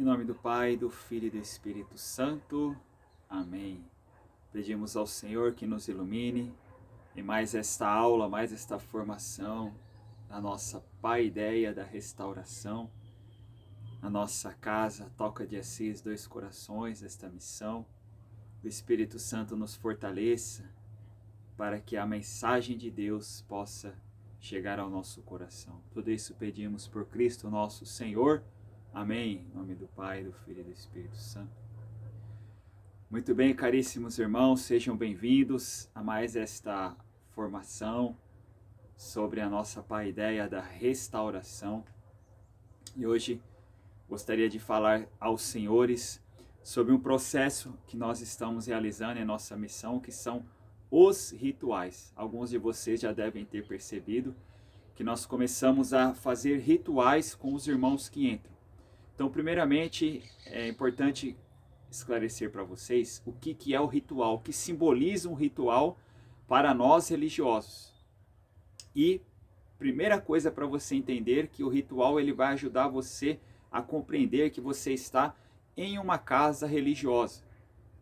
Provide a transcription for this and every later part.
Em nome do Pai, do Filho e do Espírito Santo. Amém. Pedimos ao Senhor que nos ilumine em mais esta aula, mais esta formação, a nossa paideia da restauração, a nossa casa, Toca de Assis, Dois Corações, esta missão. O Espírito Santo nos fortaleça para que a mensagem de Deus possa chegar ao nosso coração. Tudo isso pedimos por Cristo nosso Senhor. Amém. Em nome do Pai, do Filho e do Espírito Santo. Muito bem, caríssimos irmãos, sejam bem-vindos a mais esta formação sobre a nossa paideia da restauração. E hoje gostaria de falar aos senhores sobre um processo que nós estamos realizando em nossa missão, que são os rituais. Alguns de vocês já devem ter percebido que nós começamos a fazer rituais com os irmãos que entram. Então, primeiramente, é importante esclarecer para vocês o que é o ritual, o que simboliza um ritual para nós religiosos. E primeira coisa para você entender que o ritual ele vai ajudar você a compreender que você está em uma casa religiosa,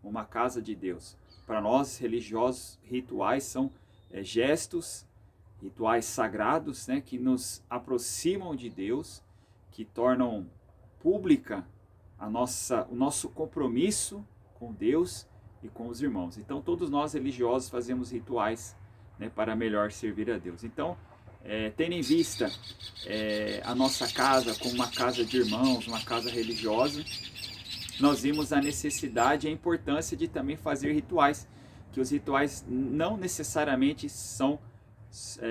uma casa de Deus. Para nós religiosos, rituais são gestos, rituais sagrados, né, que nos aproximam de Deus, que tornam pública o nosso compromisso com Deus e com os irmãos. Então todos nós religiosos fazemos rituais, né, para melhor servir a Deus. Então, tendo em vista a nossa casa como uma casa de irmãos, uma casa religiosa, nós vimos a necessidade e a importância de também fazer rituais, que os rituais não necessariamente são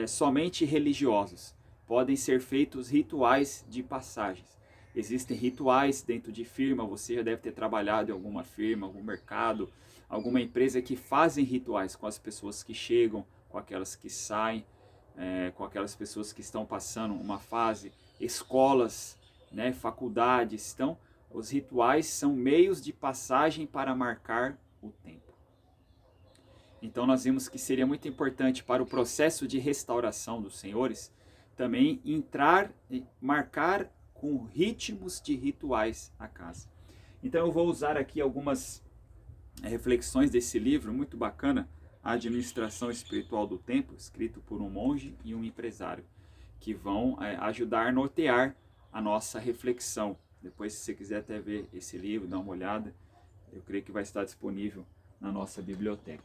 somente religiosos, podem ser feitos rituais de passagens. Existem rituais dentro de firma, você já deve ter trabalhado em alguma firma, algum mercado, alguma empresa que fazem rituais com as pessoas que chegam, com aquelas que saem, com aquelas pessoas que estão passando uma fase, escolas, né, faculdades. Então, os rituais são meios de passagem para marcar o tempo. Então, nós vimos que seria muito importante para o processo de restauração dos senhores também entrar e marcar com ritmos de rituais a casa. Então eu vou usar aqui algumas reflexões desse livro muito bacana, A Administração Espiritual do Tempo, escrito por um monge e um empresário, que vão ajudar a nortear a nossa reflexão. Depois, se você quiser até ver esse livro, dar uma olhada, eu creio que vai estar disponível na nossa biblioteca.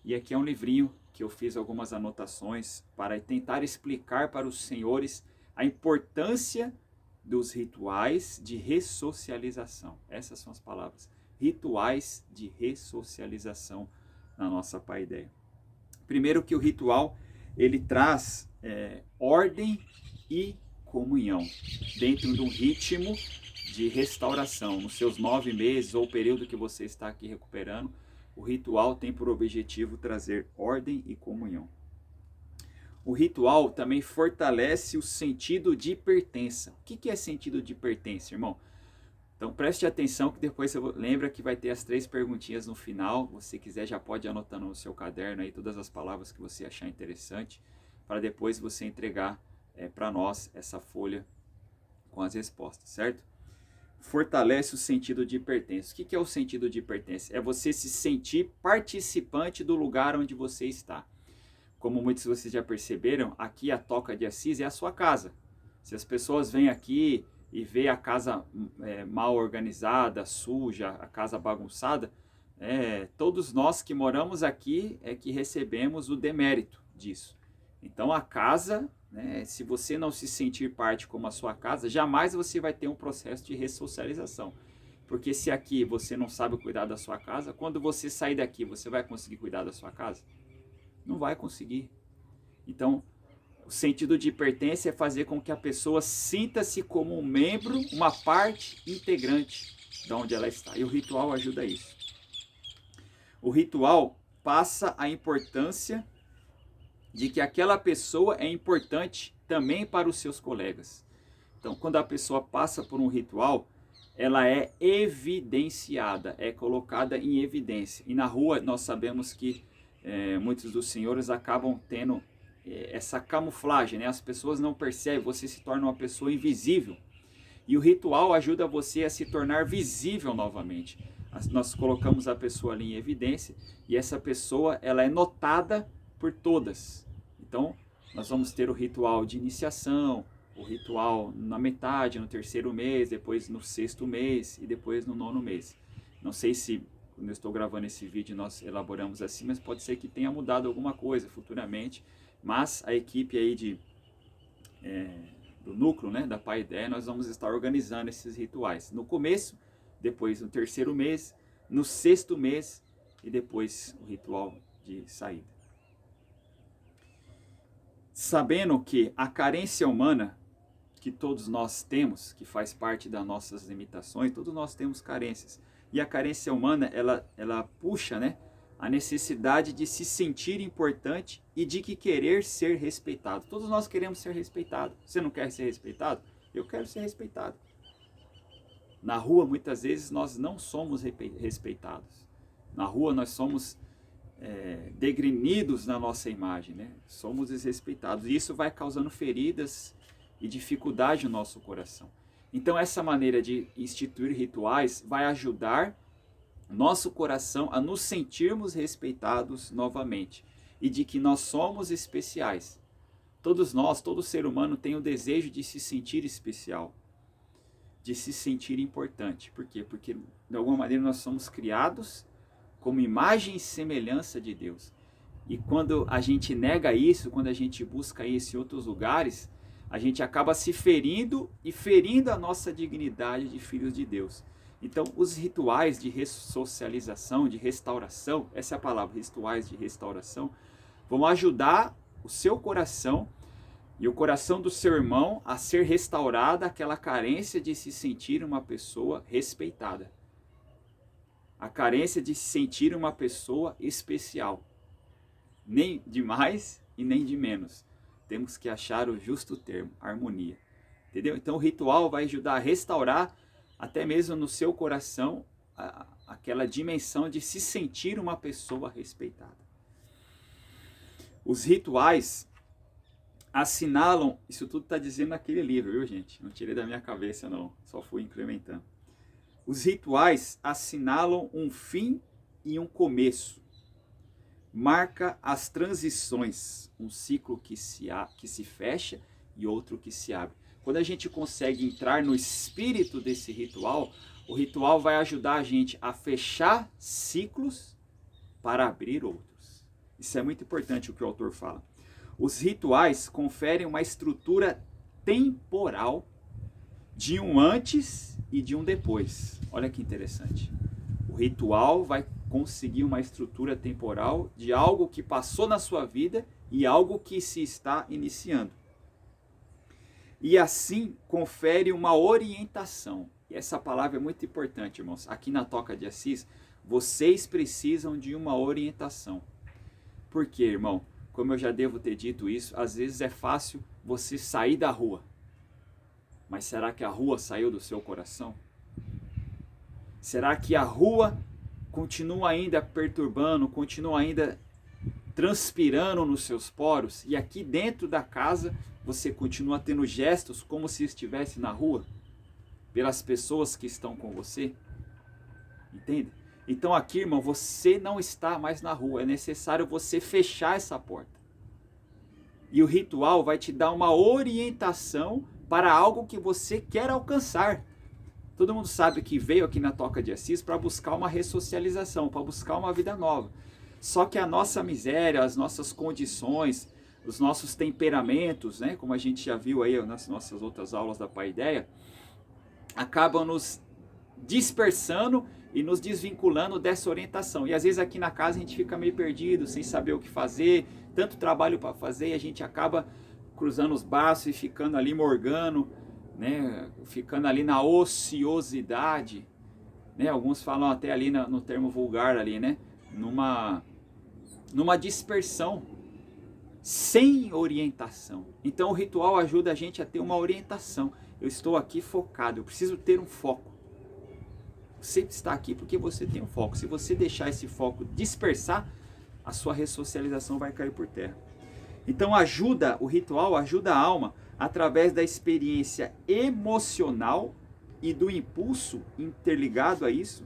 E aqui é um livrinho que eu fiz algumas anotações para tentar explicar para os senhores a importância dos rituais de ressocialização. Essas são as palavras. Rituais de ressocialização na nossa paideia. Primeiro que o ritual, ele traz ordem e comunhão dentro de um ritmo de restauração. Nos seus 9 meses ou período que você está aqui recuperando, o ritual tem por objetivo trazer ordem e comunhão. O ritual também fortalece o sentido de pertença. O que é sentido de pertença, irmão? Então preste atenção que depois você lembra que vai ter as 3 perguntinhas no final. Se você quiser já pode ir anotando no seu caderno aí todas as palavras que você achar interessante, para depois você entregar para nós essa folha com as respostas, certo? Fortalece o sentido de pertença. O que é o sentido de pertença? É você se sentir participante do lugar onde você está. Como muitos de vocês já perceberam, aqui a Toca de Assis é a sua casa. Se as pessoas vêm aqui e vê a casa mal organizada, suja, a casa bagunçada, todos nós que moramos aqui é que recebemos o demérito disso. Então a casa, né, se você não se sentir parte como a sua casa, jamais você vai ter um processo de ressocialização. Porque se aqui você não sabe cuidar da sua casa, quando você sair daqui, você vai conseguir cuidar da sua casa? Não vai conseguir. Então, o sentido de pertença é fazer com que a pessoa sinta-se como um membro, uma parte integrante de onde ela está. E o ritual ajuda a isso. O ritual passa a importância de que aquela pessoa é importante também para os seus colegas. Então, quando a pessoa passa por um ritual, ela é evidenciada, é colocada em evidência. E na rua nós sabemos que muitos dos senhores acabam tendo essa camuflagem, né? As pessoas não percebem, você se torna uma pessoa invisível. E o ritual ajuda você a se tornar visível novamente. Nós colocamos a pessoa ali em evidência e essa pessoa ela é notada por todas. Então, nós vamos ter o ritual de iniciação, o ritual na metade, no terceiro mês, depois no sexto mês e depois no nono mês. Não sei se, quando eu estou gravando esse vídeo, nós elaboramos assim, mas pode ser que tenha mudado alguma coisa futuramente. Mas a equipe aí do núcleo, né, da Paideia, nós vamos estar organizando esses rituais. No começo, depois no terceiro mês, no sexto mês e depois o ritual de saída. Sabendo que a carência humana que todos nós temos, que faz parte das nossas limitações, todos nós temos carências. E a carência humana, ela puxa, né, a necessidade de se sentir importante e de querer ser respeitado. Todos nós queremos ser respeitados. Você não quer ser respeitado? Eu quero ser respeitado. Na rua, muitas vezes, nós não somos respeitados. Na rua, nós somos degrinidos na nossa imagem, né? Somos desrespeitados. E isso vai causando feridas e dificuldade no nosso coração. Então, essa maneira de instituir rituais vai ajudar nosso coração a nos sentirmos respeitados novamente e de que nós somos especiais. Todos nós, todo ser humano tem o desejo de se sentir especial, de se sentir importante. Por quê? Porque de alguma maneira nós somos criados como imagem e semelhança de Deus. E quando a gente nega isso, quando a gente busca isso em outros lugares, a gente acaba se ferindo e ferindo a nossa dignidade de filhos de Deus. Então, os rituais de ressocialização, de restauração, essa é a palavra, rituais de restauração, vão ajudar o seu coração e o coração do seu irmão a ser restaurada aquela carência de se sentir uma pessoa respeitada. A carência de se sentir uma pessoa especial. Nem de mais e nem de menos. Temos que achar o justo termo, harmonia. Entendeu? Então o ritual vai ajudar a restaurar até mesmo no seu coração aquela dimensão de se sentir uma pessoa respeitada. Os rituais assinalam, isso tudo está dizendo naquele livro, viu gente? Não tirei da minha cabeça não, só fui incrementando. Os rituais assinalam um fim e um começo. Marca as transições, um ciclo que se fecha e outro que se abre. Quando a gente consegue entrar no espírito desse ritual, o ritual vai ajudar a gente a fechar ciclos para abrir outros. Isso é muito importante o que o autor fala. Os rituais conferem uma estrutura temporal de um antes e de um depois. Olha que interessante. O ritual vai conseguir uma estrutura temporal de algo que passou na sua vida e algo que se está iniciando. E assim confere uma orientação. E essa palavra é muito importante, irmãos. Aqui na Toca de Assis, vocês precisam de uma orientação. Por quê, irmão? Como eu já devo ter dito isso, às vezes é fácil você sair da rua. Mas será que a rua saiu do seu coração? Será que a rua continua ainda perturbando, continua ainda transpirando nos seus poros? E aqui dentro da casa você continua tendo gestos como se estivesse na rua? Pelas pessoas que estão com você? Entende? Então aqui, irmão, você não está mais na rua. É necessário você fechar essa porta. E o ritual vai te dar uma orientação para algo que você quer alcançar. Todo mundo sabe que veio aqui na Toca de Assis para buscar uma ressocialização, para buscar uma vida nova. Só que a nossa miséria, as nossas condições, os nossos temperamentos, né, como a gente já viu aí nas nossas outras aulas da Paideia, acabam nos dispersando e nos desvinculando dessa orientação. E às vezes aqui na casa a gente fica meio perdido, sem saber o que fazer, tanto trabalho para fazer, e a gente acaba cruzando os braços e ficando ali morgando, né, ficando ali na ociosidade, né, alguns falam até ali no termo vulgar ali, né, numa dispersão, sem orientação. Então o ritual ajuda a gente a ter uma orientação. Eu estou aqui focado, eu preciso ter um foco. Você está aqui porque você tem um foco. Se você deixar esse foco dispersar, a sua ressocialização vai cair por terra. Então o ritual ajuda a alma através da experiência emocional e do impulso interligado a isso,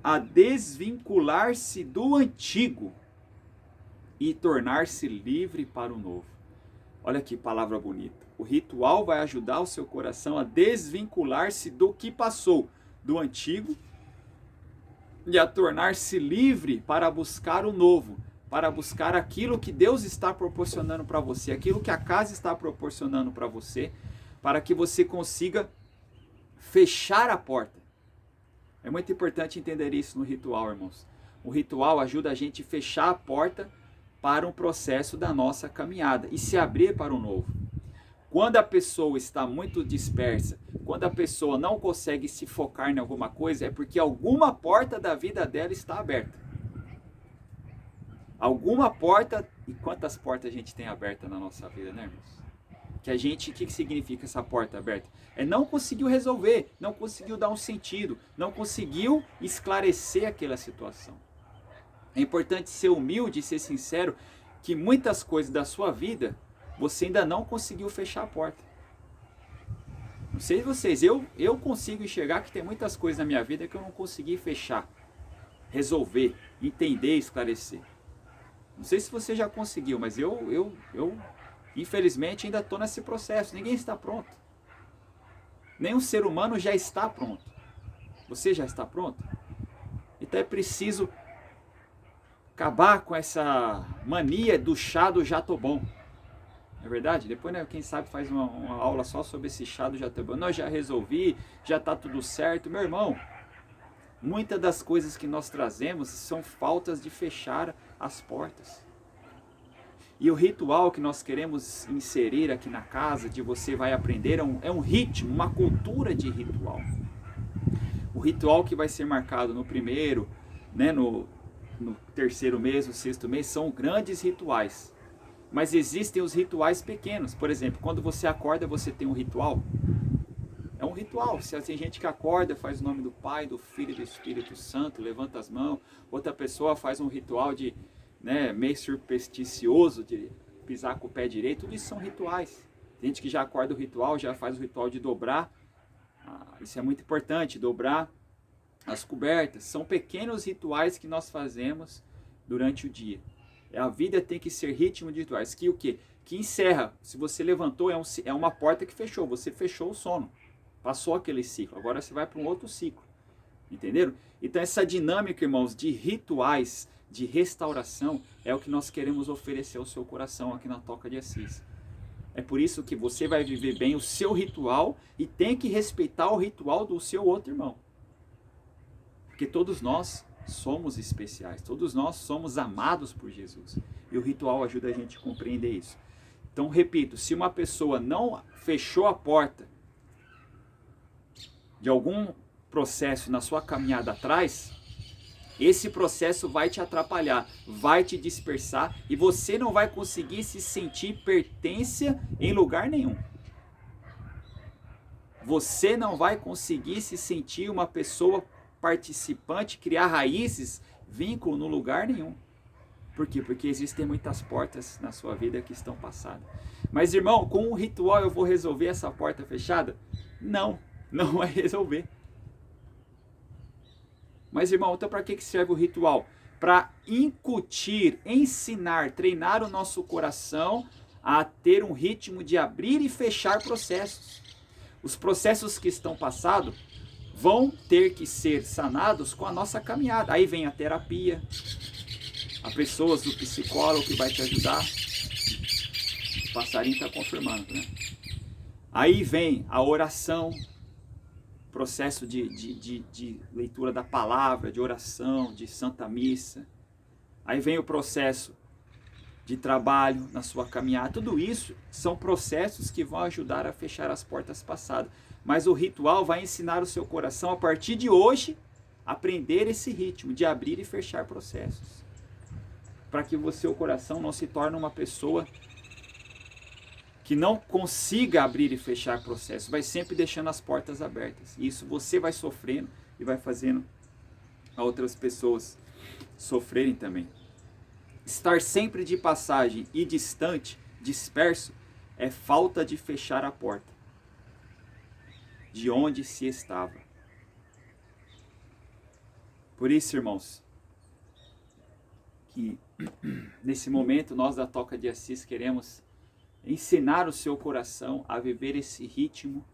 a desvincular-se do antigo e tornar-se livre para o novo. Olha que palavra bonita. O ritual vai ajudar o seu coração a desvincular-se do que passou, do antigo, e a tornar-se livre para buscar o novo, para buscar aquilo que Deus está proporcionando para você, aquilo que a casa está proporcionando para você, para que você consiga fechar a porta. É muito importante entender isso no ritual, irmãos. O ritual ajuda a gente a fechar a porta para um processo da nossa caminhada e se abrir para o novo. Quando a pessoa está muito dispersa, quando a pessoa não consegue se focar em alguma coisa, é porque alguma porta da vida dela está aberta. Alguma porta, e quantas portas a gente tem aberta na nossa vida, né, irmãos? O que significa essa porta aberta? É não conseguiu resolver, não conseguiu dar um sentido, não conseguiu esclarecer aquela situação. É importante ser humilde e ser sincero que muitas coisas da sua vida você ainda não conseguiu fechar a porta. Não sei vocês, eu consigo enxergar que tem muitas coisas na minha vida que eu não consegui fechar, resolver, entender, esclarecer. Não sei se você já conseguiu, mas eu infelizmente ainda estou nesse processo. Ninguém está pronto. Nenhum ser humano já está pronto. Você já está pronto? Então é preciso acabar com essa mania do chá do já tô bom. É verdade? Depois, né, quem sabe faz uma aula só sobre esse chá do já tô bom. Nós já resolvi, já está tudo certo. Meu irmão, muitas das coisas que nós trazemos são faltas de fechar as portas. E o ritual que nós queremos inserir aqui na casa, de você vai aprender, é um ritmo, uma cultura de ritual. O ritual que vai ser marcado no primeiro, né, no terceiro mês, no sexto mês, são grandes rituais. Mas existem os rituais pequenos. Por exemplo, quando você acorda, você tem um ritual. É um ritual. Se tem gente que acorda, faz o nome do Pai, do Filho e do Espírito Santo, levanta as mãos. Outra pessoa faz um ritual de, né, meio supersticioso, de pisar com o pé direito. Tudo isso são rituais. Tem gente que já acorda o ritual, já faz o ritual de dobrar. Isso é muito importante, dobrar as cobertas. São pequenos rituais que nós fazemos durante o dia. A vida tem que ser ritmo de rituais. Que o quê? Que encerra. Se você levantou, é uma porta que fechou. Você fechou o sono. Passou aquele ciclo. Agora você vai para um outro ciclo. Entenderam? Então essa dinâmica, irmãos, de rituais, de restauração, é o que nós queremos oferecer ao seu coração aqui na Toca de Assis. É por isso que você vai viver bem o seu ritual e tem que respeitar o ritual do seu outro irmão. Porque todos nós somos especiais, todos nós somos amados por Jesus. E o ritual ajuda a gente a compreender isso. Então, repito, se uma pessoa não fechou a porta de algum processo na sua caminhada atrás, esse processo vai te atrapalhar, vai te dispersar e você não vai conseguir se sentir pertença em lugar nenhum. Você não vai conseguir se sentir uma pessoa participante, criar raízes, vínculo no lugar nenhum. Por quê? Porque existem muitas portas na sua vida que estão passadas. Mas, irmão, com um ritual eu vou resolver essa porta fechada? Não, não vai resolver. Mas, irmão, então para que serve o ritual? Para incutir, ensinar, treinar o nosso coração a ter um ritmo de abrir e fechar processos. Os processos que estão passados vão ter que ser sanados com a nossa caminhada. Aí vem a terapia, a pessoas do psicólogo que vai te ajudar. O passarinho está confirmando, né? Aí vem a oração, processo de leitura da palavra, de oração, de Santa Missa. Aí vem o processo de trabalho na sua caminhada. Tudo isso são processos que vão ajudar a fechar as portas passadas. Mas o ritual vai ensinar o seu coração, a partir de hoje, a aprender esse ritmo de abrir e fechar processos. Para que o seu coração não se torne uma pessoa que não consiga abrir e fechar processos. Vai sempre deixando as portas abertas. E isso você vai sofrendo e vai fazendo a outras pessoas sofrerem também. Estar sempre de passagem e distante, disperso, é falta de fechar a porta de onde se estava. Por isso, irmãos, que nesse momento nós da Toca de Assis queremos ensinar o seu coração a viver esse ritmo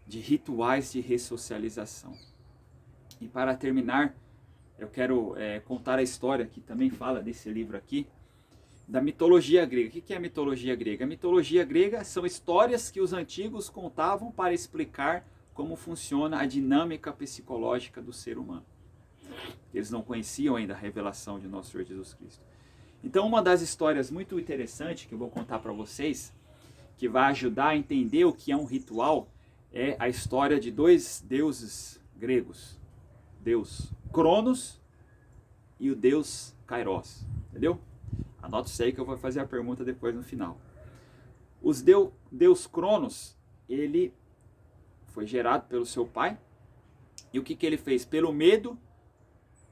de rituais de ressocialização. E para terminar, eu quero contar a história que também fala desse livro aqui, da mitologia grega. O que é a mitologia grega? A mitologia grega são histórias que os antigos contavam para explicar como funciona a dinâmica psicológica do ser humano. Eles não conheciam ainda a revelação de nosso Senhor Jesus Cristo. Então, uma das histórias muito interessantes que eu vou contar para vocês, que vai ajudar a entender o que é um ritual, é a história de dois deuses gregos. Deus Cronos e o Deus Kairos. Entendeu? Anota isso aí que eu vou fazer a pergunta depois no final. Deus Cronos, ele foi gerado pelo seu pai. E o que ele fez? Pelo medo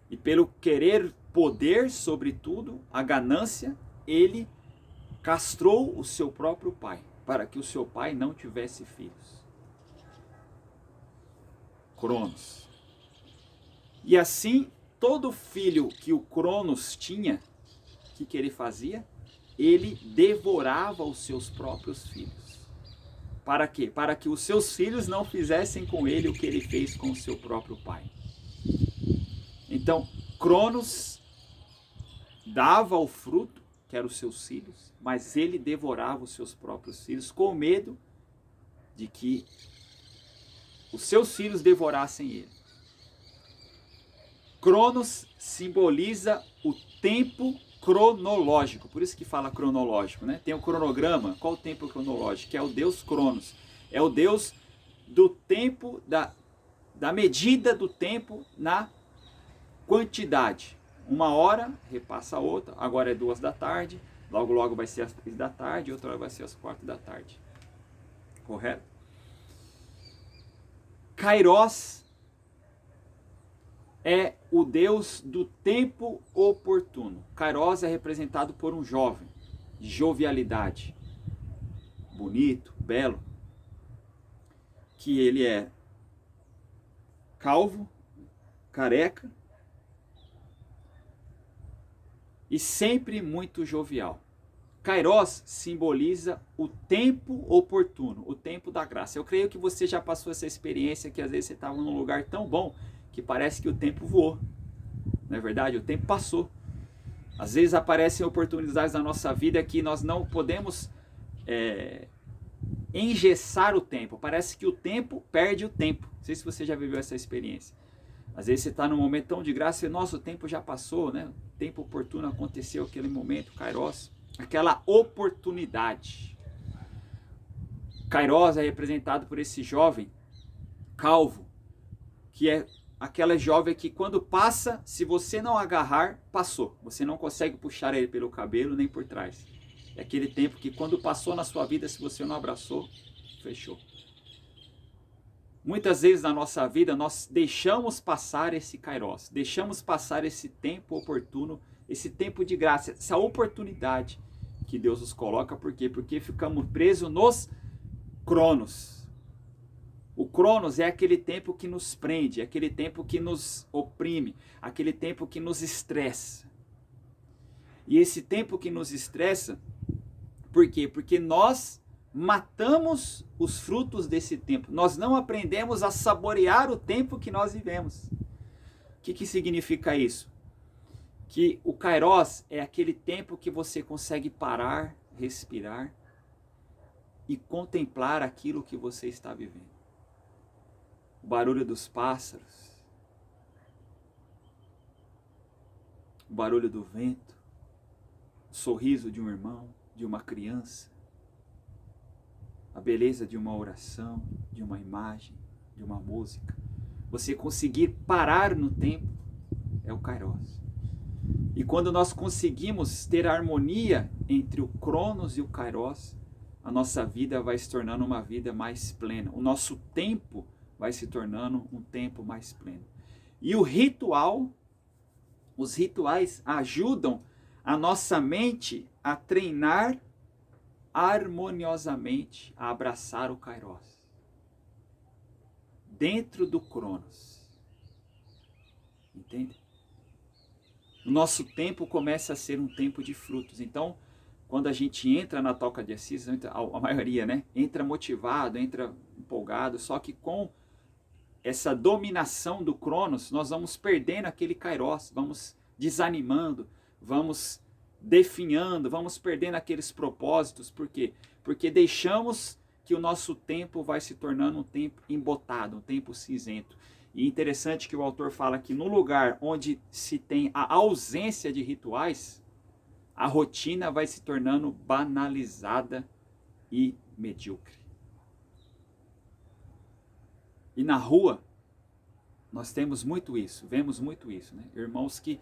e pelo querer poder sobre tudo, a ganância, ele castrou o seu próprio pai, para que o seu pai não tivesse filhos. Cronos. E assim, todo filho que o Cronos tinha, o que ele fazia? Ele devorava os seus próprios filhos. Para quê? Para que os seus filhos não fizessem com ele o que ele fez com o seu próprio pai. Então, Cronos dava o fruto, que eram os seus filhos, mas ele devorava os seus próprios filhos com medo de que os seus filhos devorassem ele. Cronos simboliza o tempo cronológico, por isso que fala cronológico, né? Tem o cronograma. Qual o tempo cronológico? Que é o Deus Cronos, é o Deus do tempo, da medida do tempo na quantidade. Uma hora repassa a outra, agora é 2 da tarde, logo logo vai ser às 3 da tarde, outra hora vai ser às 4 da tarde. Correto? Kairos é o Deus do tempo oportuno. Kairos é representado por um jovem, de jovialidade, bonito, belo, que ele é calvo, careca e sempre muito jovial. Kairos simboliza o tempo oportuno, o tempo da graça. Eu creio que você já passou essa experiência que às vezes você estava num lugar tão bom que parece que o tempo voou. Não é verdade? O tempo passou. Às vezes aparecem oportunidades na nossa vida que nós não podemos engessar o tempo. Parece que o tempo perde o tempo. Não sei se você já viveu essa experiência. Às vezes você está num momento tão de graça e, nossa, o tempo já passou, né? O tempo oportuno aconteceu aquele momento, Kairos, aquela oportunidade. Kairos é representado por esse jovem calvo, que é aquela jovem que quando passa, se você não agarrar, passou. Você não consegue puxar ele pelo cabelo nem por trás. É aquele tempo que quando passou na sua vida, se você não abraçou, fechou. Muitas vezes na nossa vida nós deixamos passar esse Kairos, deixamos passar esse tempo oportuno, esse tempo de graça, essa oportunidade que Deus nos coloca. Por quê? Porque ficamos presos nos cronos. O cronos é aquele tempo que nos prende, é aquele tempo que nos oprime, aquele tempo que nos estressa. E esse tempo que nos estressa, por quê? Porque nós matamos os frutos desse tempo. Nós não aprendemos a saborear o tempo que nós vivemos. O que significa isso? Que o Kairos é aquele tempo que você consegue parar, respirar e contemplar aquilo que você está vivendo. O barulho dos pássaros, o barulho do vento, o sorriso de um irmão, de uma criança, a beleza de uma oração, de uma imagem, de uma música. Você conseguir parar no tempo é o Kairos. E quando nós conseguimos ter a harmonia entre o Cronos e o Kairos, a nossa vida vai se tornando uma vida mais plena. O nosso tempo vai se tornando um tempo mais pleno. E o ritual, os rituais ajudam a nossa mente a treinar harmoniosamente a abraçar o Kairos, dentro do Cronos. Entende? O nosso tempo começa a ser um tempo de frutos. Então, quando a gente entra na Toca de Assis, a maioria, né, entra motivado, entra empolgado, só que com essa dominação do Cronos, nós vamos perdendo aquele Kairos, vamos desanimando, vamos definhando, vamos perdendo aqueles propósitos. Por quê? Porque deixamos que o nosso tempo vai se tornando um tempo embotado, um tempo cinzento. E interessante que o autor fala que no lugar onde se tem a ausência de rituais, a rotina vai se tornando banalizada e medíocre. E na rua, nós temos muito isso, vemos muito isso, né? Irmãos que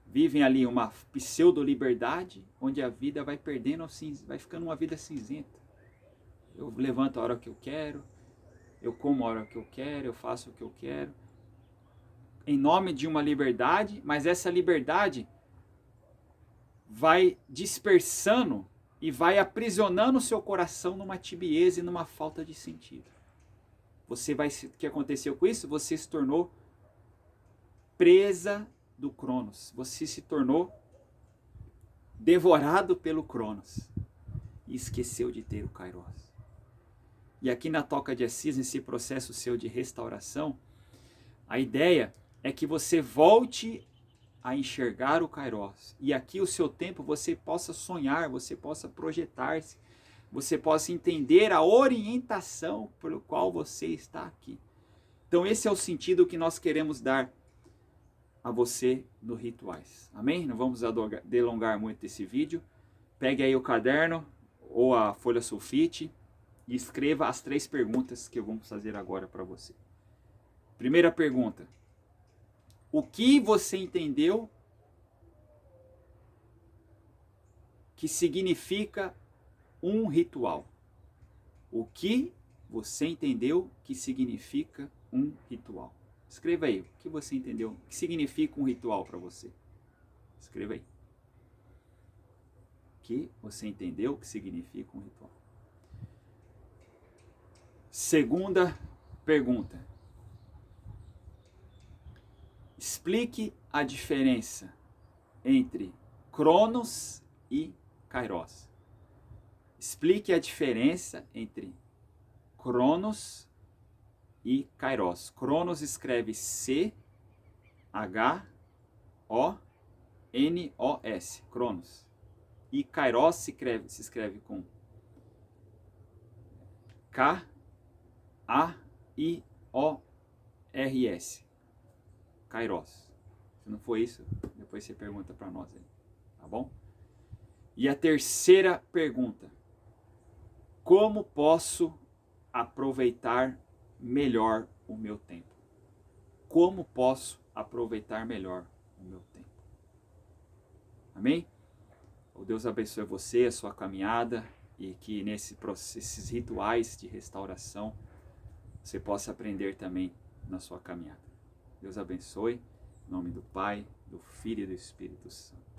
vivem ali uma pseudo-liberdade, onde a vida vai perdendo, vai ficando uma vida cinzenta. Eu levanto a hora que eu quero, eu como a hora que eu quero, eu faço o que eu quero, em nome de uma liberdade, mas essa liberdade vai dispersando e vai aprisionando o seu coração numa tibieza e numa falta de sentido. O que aconteceu com isso? Você se tornou presa do Cronos. Você se tornou devorado pelo Cronos e esqueceu de ter o Kairos. E aqui na Toca de Assis, nesse processo seu de restauração, a ideia é que você volte a enxergar o Kairos. E aqui o seu tempo você possa sonhar, você possa projetar-se, você possa entender a orientação pelo qual você está aqui. Então esse é o sentido que nós queremos dar a você no Rituais. Amém? Não vamos delongar muito esse vídeo. Pegue aí o caderno ou a folha sulfite e escreva as 3 perguntas que eu vou fazer agora para você. Primeira pergunta: o que você entendeu que significa um ritual? O que você entendeu que significa um ritual? Escreva aí, o que você entendeu que significa um ritual para você? Escreva aí. O que você entendeu que significa um ritual? Segunda pergunta: explique a diferença entre Cronos e Kairos. Explique a diferença entre Cronos e Kairos. Cronos escreve C-H-O-N-O-S. Cronos. E Kairos se escreve com K-A-I-O-R-S. Kairos. Se não for isso, depois você pergunta para nós aí. Tá bom? E a terceira pergunta: como posso aproveitar melhor o meu tempo? Como posso aproveitar melhor o meu tempo? Amém? O Deus abençoe você, a sua caminhada, e que nesses rituais de restauração você possa aprender também na sua caminhada. Deus abençoe, em nome do Pai, do Filho e do Espírito Santo.